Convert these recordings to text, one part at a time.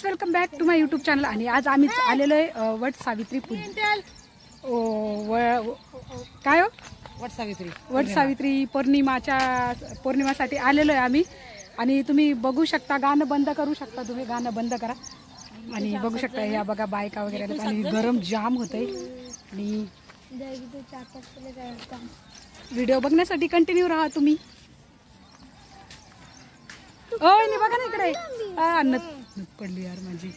Welcome back to my YouTube channel. आणि आज आम्ही आलेलो आहे वट सावित्री काय हो वट सावित्री पौर्णिमासाठी आलेलो आहे आम्ही। आणि तुम्ही बघू शकता, गाणं बंद करू शकता, तुम्ही गाणं बंद करा आणि बघू शकता या बघा बायका वगैरे आणि गरम जाम होतंय। आणि व्हिडिओ बघण्यासाठी कंटिन्यू राहा तुम्ही। ओय नाही बघा ना इकडे नत पडली यार माझी।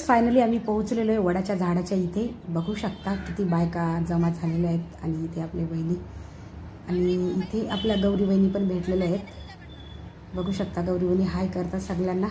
फायनली आम्ही पोहोचलेलो आहे वडाच्या झाडाच्या इथे। बघू शकता किती बायका जमा झालेल्या आहेत आणि इथे आपले बहिणी आणि इथे आपल्या गौरी बहिणी पण भेटलेल्या आहेत। बघू शकता गौरी बहिणी हाय करतात सगळ्यांना।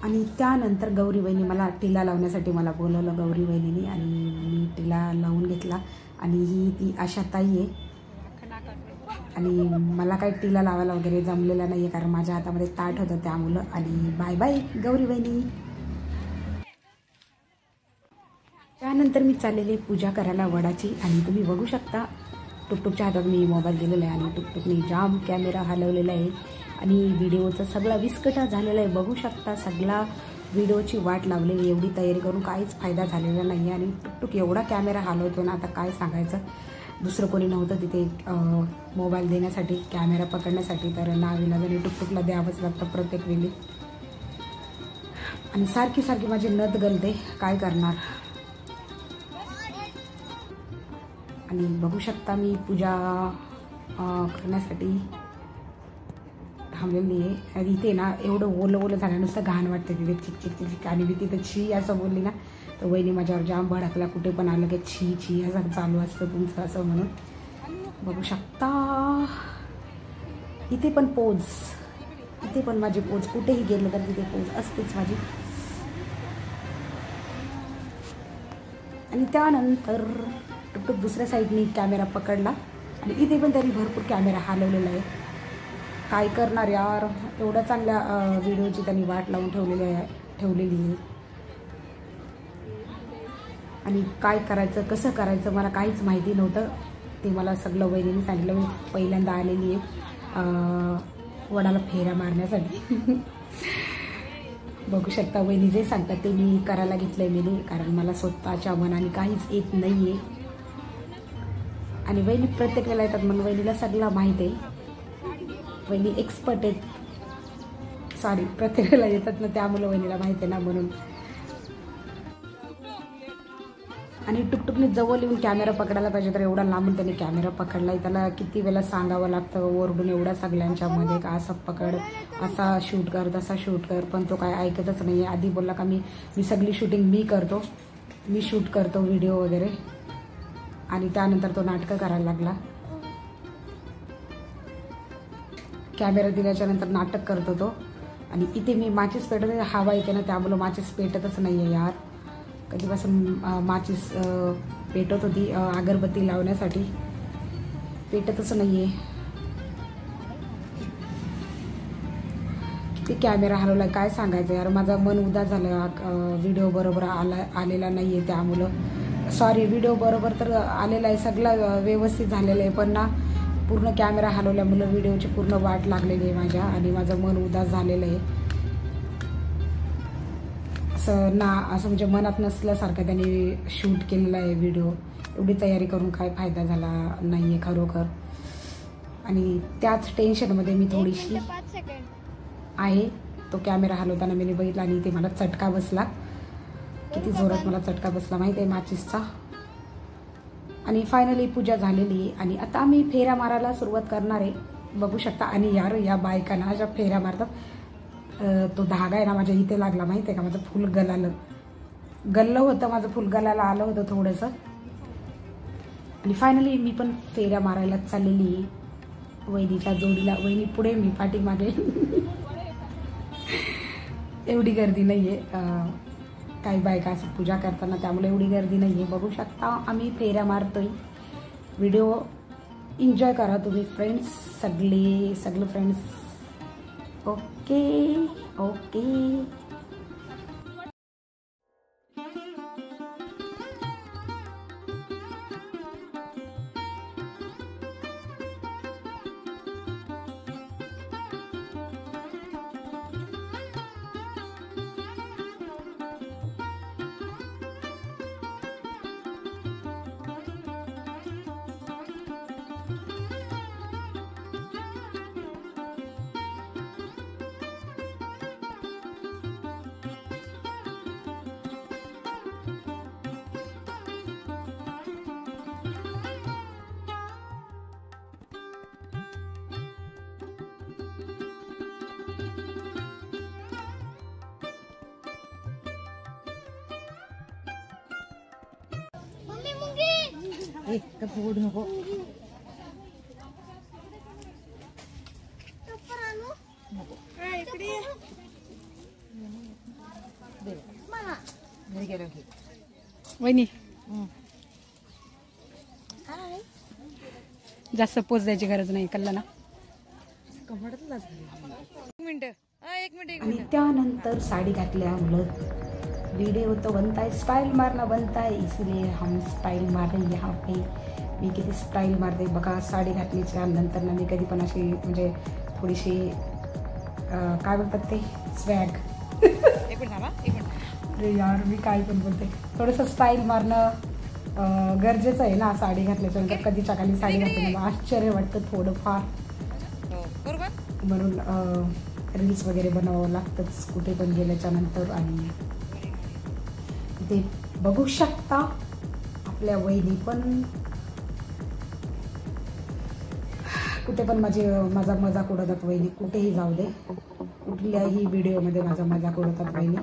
आणि त्यानंतर गौरी बहिणी मला टिला लावण्यासाठी मला बोलवलं गौरी बहिणीने आणि मी टिला लावून घेतला। आणि ही ती आशाताई आहे आणि मला काही टिला लावायला वगैरे जमलेला नाही आहे कारण माझ्या हातामध्ये ताट होतं त्यामुळं। आणि बाय बाय गौरी बहिणी। त्यानंतर मी चाललेली पूजा करायला वडाची आणि तुम्ही बघू शकता टुकटुकच्या हातात मी मोबाईल दिलेला आहे आणि टुकटुकने जाम कॅमेरा हलवलेला आहे आणि व्हिडिओचा सगळा विस्कटा झालेला आहे। बघू शकता सगळा व्हिडिओची वाट लावलेली, एवढी तयारी करून काहीच फायदा झालेला नाही आणि टुकटुक एवढा कॅमेरा हलवतो ना आता काय सांगायचं। दुसरं कोणी नव्हतं तिथे मोबाईल देण्यासाठी, कॅमेरा पकडण्यासाठी, तर नाविलाजाने टुकटुकला द्यावंच लागतं प्रत्येक वेळी। आणि सारखी सारखी माझी नथ गलते, काय करणार। आणि बघू शकता मी पूजा करण्यासाठी थांबलेली आहे आणि इथे ना एवढं ओलं ओलं झालं नुसतं घाण वाटतं तिथे चिक चिक चिक चिक। आणि मी तिथे छी असं बोलली ना तर वहिनी माझ्यावर जाम भडकला, कुठे पण आलं की छी छी असं चालू असतं तुमचं असं म्हणून। बघू शकता इथे पण पोज, इथे पण माझी पोज, कुठेही गेलं तर तिथे पोज असतेच माझी। आणि त्यानंतर टुकटुक दुसऱ्या साईडने कॅमेरा पकडला आणि इथे पण त्यांनी भरपूर कॅमेरा हलवलेला आहे। काय करणार यार, एवढ्या चांगल्या व्हिडिओची त्यांनी वाट लावून ठेवलेली आहे आणि काय करायचं कसं करायचं मला काहीच माहिती नव्हतं। ते मला सगळं वहिनीने सांगितलं। मी पहिल्यांदा आलेली आहे वडाला फेऱ्या मारण्यासाठी। बघू शकता वहिनी जे सांगतात ते मी करायला घेतलंय मी, कारण मला स्वतःच्या मनाने काहीच येत नाही आहे आणि वहिनी प्रत्येक वेळेला येतात म्हणून वहिनीला सगळं माहीत आहे। वहिनी एक्सपर्ट आहेत, सॉरी प्रत्येक वेळेला येतात ना त्यामुळे वहिनीला माहिती आहे ना म्हणून। आणि टुकटुकने जवळ येऊन कॅमेरा पकडायला पाहिजे, तर एवढा लांबून त्याने कॅमेरा पकडलाय. त्याला किती वेळा सांगावं लागतं ओरडून एवढ्या सगळ्यांच्या मध्ये का असं पकड, असा शूट कर, तसा शूट कर, पण तो काय ऐकतच नाही. आधी बोलला का मी सगळी शूटिंग मी करतो, मी शूट करतो व्हिडिओ वगैरे, आणि त्यानंतर तो नाटकं करायला लागला. कॅमेरा दिल्याच्या नंतर नाटक करतो तो. आणि इथे मी माचीस पेटत, हवा येते ना त्यामुळं माचीस पेटतच नाही आहे यार. कधीपासून माचीस पेटत होती अगरबत्ती लावण्यासाठी, पेटतच नाही आहे. किती कॅमेरा हलवला काय सांगायचं यार. माझं मन उदास झालं, व्हिडिओ बरोबर आलेला नाही आहे त्यामुळं. सॉरी, व्हिडिओ बरोबर तर आलेला आहे, सगळं व्यवस्थित झालेलं आहे, पण ना पूर्ण कॅमेरा हलवल्यामुळं व्हिडिओची पूर्ण वाट लागलेली आहे माझ्या, आणि माझं मन उदास झालेलं आहे. असं म्हणजे मनात नसल्यासारखं त्यांनी शूट केलेला आहे व्हिडिओ. एवढी तयारी करून काय फायदा झाला नाही आहे खरोखर. आणि त्याच टेन्शनमध्ये मी थोडीशी आहे. तो कॅमेरा हलवताना मी बघितला आणि ते मला चटका बसला. किती जोरात मला चटका बसला माहिती आहे माचीसचा. आणि फायनली पूजा झालेली आणि आता आम्ही फेऱ्या मारायला सुरुवात करणार आहे, बघू शकता. आणि यार या बायकांना ज्या फेऱ्या मारतात, तो धागा आहे ना माझ्या इथे लागला माहिती आहे का. माझं फुल गल्लं होतं, माझं फुल गलाला आलं होतं थोडंसं. आणि फायनली मी पण फेऱ्या मारायला चाललेली वहिनीच्या जोडीला. वहिनी पुढे, मी पाठीमागे. एवढी गर्दी नाही आहे, काही बायका असं पूजा करताना, त्यामुळे एवढी गर्दी नाही आहे. बघू शकता आम्ही फेऱ्या मारतोय. व्हिडिओ एन्जॉय करा तुम्ही फ्रेंड्स, सगळे फ्रेंड्स. Okay okay. फोड नको. वहिनी जास्त पोच द्यायची गरज नाही, कळलं ना. एक मिनिट. आणि त्यानंतर साडी घातल्यामुळं वीडियो तो बनता है, स्टाइल मारना बनता है, इसलिए हम स्टाइल मार रहे यहाँ पे. मी किती स्टाईल मारते बघा. साडी घातलीच्या नंतर ना मी कधी पण अशी म्हणजे थोडीशी काय बोलतात ते स्वॅग. अरे यार मी काय पण बोलते. थोडंसं स्टाईल मारणं गरजेचं आहे ना साडी घातल्याच्या नंतर. कधीच्या खाली साडी घातली मला आश्चर्य वाटतं थोडंफार, म्हणून रील्स वगैरे बनवावं लागतंच कुठे पण गेल्याच्या नंतर. आणि ते बघू शकता आपल्या वहिनी पण कुठे पण माझा मजाक उडवतात वहिनी. कुठेही जाऊ दे, कुठल्याही व्हिडिओमध्ये माझा मजाक उडवतात वहिनी,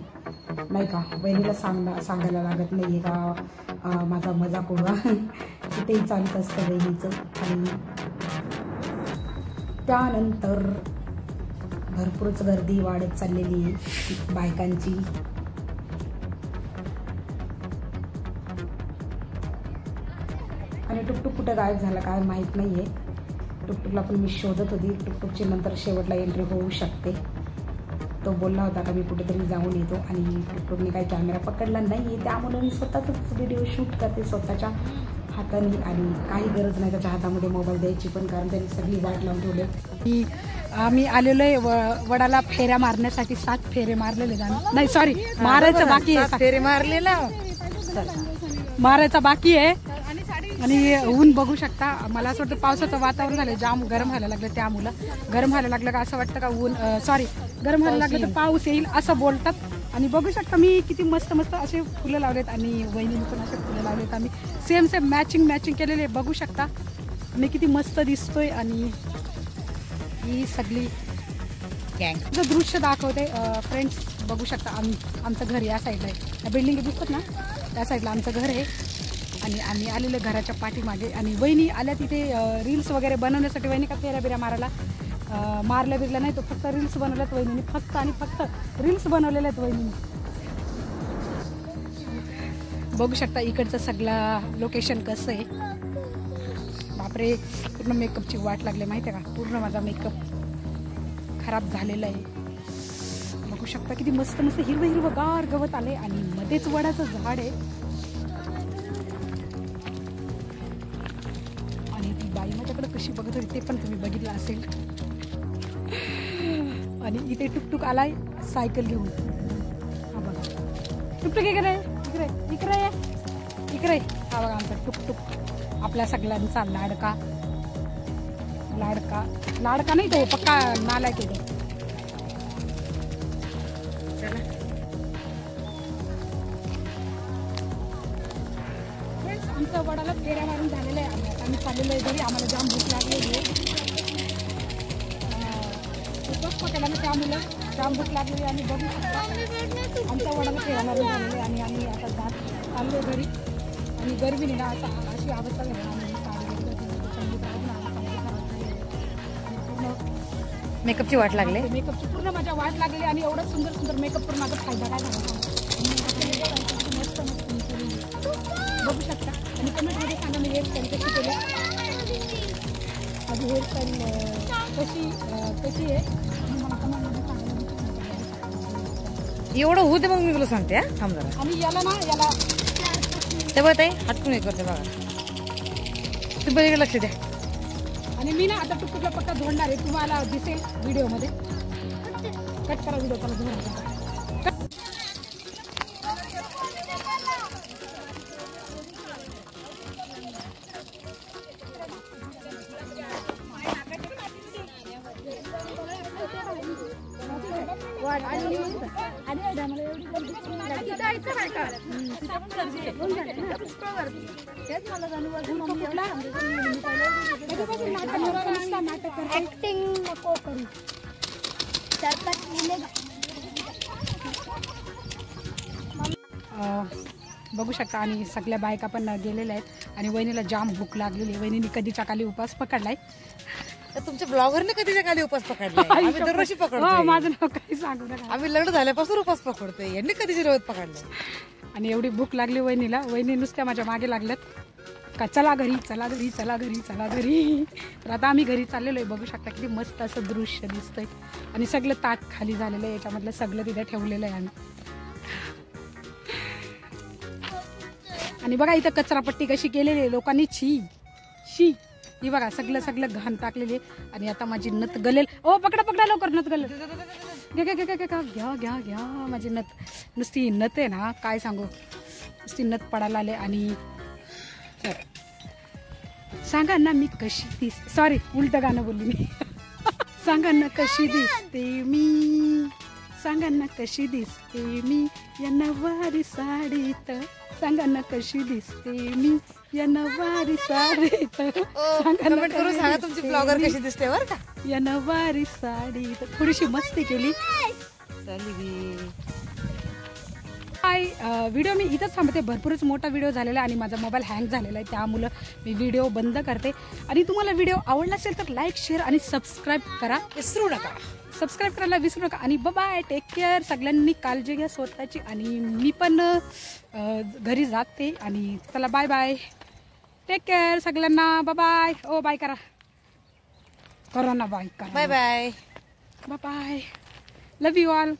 नाही का. वहिनीला सांगायला लागत नाही का माझा मजाक उडवा. कुठेही चालत असतं वहिनीचं. आणि त्यानंतर भरपूरच गर्दी वाढत चाललेली बायकांची. आणि टुकटुक कुठं गायब झाला काय माहीत नाही आहे. टुकटुकला पण मी शोधत होती. टुकटुकची नंतर शेवटला एंट्री होऊ शकते. तो बोलला होता का मी कुठेतरी जाऊन येतो, आणि टुकटुकने काही कॅमेरा पकडला नाही आहे, त्यामुळे मी स्वतःच व्हिडिओ शूट करते स्वतःच्या हाताने. आणि काही गरज नाही त्याच्या हातामध्ये मोबाईल द्यायची पण, कारण त्यांनी सगळी वाट लावून ठेवली. आम्ही आलेलो आहे वडाला फेऱ्या मारण्यासाठी. 7 फेरे मारलेले नाही, सॉरी मारायचं बाकी आहे. फेरे मारलेला मारायचा बाकी आहे. आणि ऊन बघू शकता. मला असं वाटतं पावसाचं वातावरण झालं, जाम गरम व्हायला लागलं. त्यामुळं गरम व्हायला लागलं का असं वाटतं का ऊन गरम व्हायला लागलं तर पाऊस येईल असं बोलतात. आणि बघू शकता मी किती मस्त मस्त असे फुलं लावलेत आणि वहिनीने पण असे फुलं लावलेत. आम्ही सेम सेम मॅचिंग केलेले बघू शकता. मी किती मस्त दिसतोय आणि ही सगळी गँग दृश्य दाखवते. फ्रेंड्स बघू शकता आमचं घर या साईडला आहे. या बिल्डिंग दिसतात ना त्या साईडला आमचं घर आहे आणि आम्ही आलेलं घराच्या पाठीमागे. आणि वहिनी आल्या तिथे रील्स वगैरे बनवण्यासाठी. वहिनी का फेऱ्या बिऱ्या मारायला मारल्या बिरल्या नाही तो फक्त रील्स बनवल्यात वहिनीने. फक्त रील्स बनवलेल्या आहेत वहिनीने. बघू शकता इकडचं सगळं लोकेशन कसं आहे. बापरे पूर्ण मेकअपची वाट लागली माहिती आहे का. पूर्ण माझा मेकअप खराब झालेला आहे. बघू शकता किती मस्त मस्त हिरवं गार गवत आले आणि मध्येच वडाचं झाड आहे. आणि ती बाई माझ्याकडे कशी बघत होती ते पण तुम्ही बघितलं असेल. आणि इथे टुकटुक आलाय सायकल घेऊन. हा बघा टुकटुक इकडे हा बघा आमचा टुकटुक. आपल्या सगळ्यांचा लाडका नाही तो पक्का नालायक आहे तो. आमचं वडाला फेऱ्या मारून झालेलं आहे. आता आम्ही चाललेलो आहे घरी. आम्हाला जाम भूक लागलेली आहे. पकडा ना त्यामुळे जाम भूक लागलेली. आणि बघू शकता आमच्या वडाला फेऱ्या मारून झालेले आणि आम्ही आता चाललो घरी. आणि गरमीने ना अशी अवस्था झाली. आम्ही मेकअपची वाट लागली. मेकअपची पूर्ण माझ्या वाट लागली. आणि एवढं सुंदर मेकअप करून माझा फायदा काय झाला मस्त बघू शकता. आणि कमेंटमध्ये सांगा मी हेअरस्टाईल कशी केली. माझी हेअरस्टाईल कशी आहे मला कमेंटमध्ये सांगा. एवढं होऊ दे मग मी तुला सांगते. थांब जरा. आणि याला ते बघ ताई हटकून हे करते बघा. तू बघ लक्ष द्या. आणि मी ना आता टुकटुकला पक्का जोडणार आहे. तुम्हाला दिसेल व्हिडिओमध्ये. कट करा व्हिडिओ त्याला जोडणार. ऍक्टिंग नको करू. बघू शकता. आणि सगळ्या बायका पण गेलेल्या आहेत. आणि वहिनीला जाम भूक लागलेली. वहिनीने कधीच्या खाली उपास पकडलाय. तर तुमच्या ब्लॉगरने कधीच्या खाली उपास पकडला. आम्ही दरवर्षी पकडतो. माझं नाव काही सांगू नका. आम्ही लग्न झाल्यापासून उपास पकडतोय. यांनी कधीच्या रोज पकडला. आणि एवढी भूक लागली वहिनीला. वहिनी नुसत्या माझ्या मागे लागल्यात का चला घरी. तर आता आम्ही घरी चाललेलो आहे. बघू शकता किती मस्त असं दृश्य दिसतंय. आणि सगळं ताट खाली झालेलं आहे. याच्यामधलं सगळं तिथे ठेवलेलं आहे आम्ही. आणि बघा इथं कचरापट्टी कशी केलेली आहे लोकांनी. शी ही बघा सगळं घाण टाकलेली आहे. आणि आता माझी नथ गलेल. ओ पकडा लवकर नथ गलेल. घ्या माझी नथ. नुसती नथ आहे ना काय सांगू. नुसती नथ पडायला आले. आणि सांगा ना मी कशी दिसते. सॉरी उलट गाणं बोलली मी. सांगा ना कशी दिसते मी. सांगा ना कशी दिसते मी या नवारी साडीत. सांगा ना कशी दिसते मी या नवारी साडीत. कमेंट करून सांगा तुमची ब्लॉगर कशी दिसते बरं का. या नवारी साडीत थोडीशी मस्ती केली. व्हिडिओ मी इथंच थांबते. भरपूरच मोठा व्हिडिओ झालेला आहे आणि माझा मोबाईल हँग झालेला आहे. त्यामुळं मी व्हिडिओ बंद करते. आणि तुम्हाला व्हिडिओ आवडला असेल तर लाईक शेअर आणि सबस्क्राईब करा विसरू नका. सबस्क्राईब करायला विसरू नका. आणि बाय टेक केअर. सगळ्यांनी काळजी घ्या स्वतःची. आणि मी पण घरी जाते. आणि चला बाय बाय. टेक केअर सगळ्यांना. बाय. ओ बाय करा. करा ना बाय करा. Bye bye. Bye. Love you all.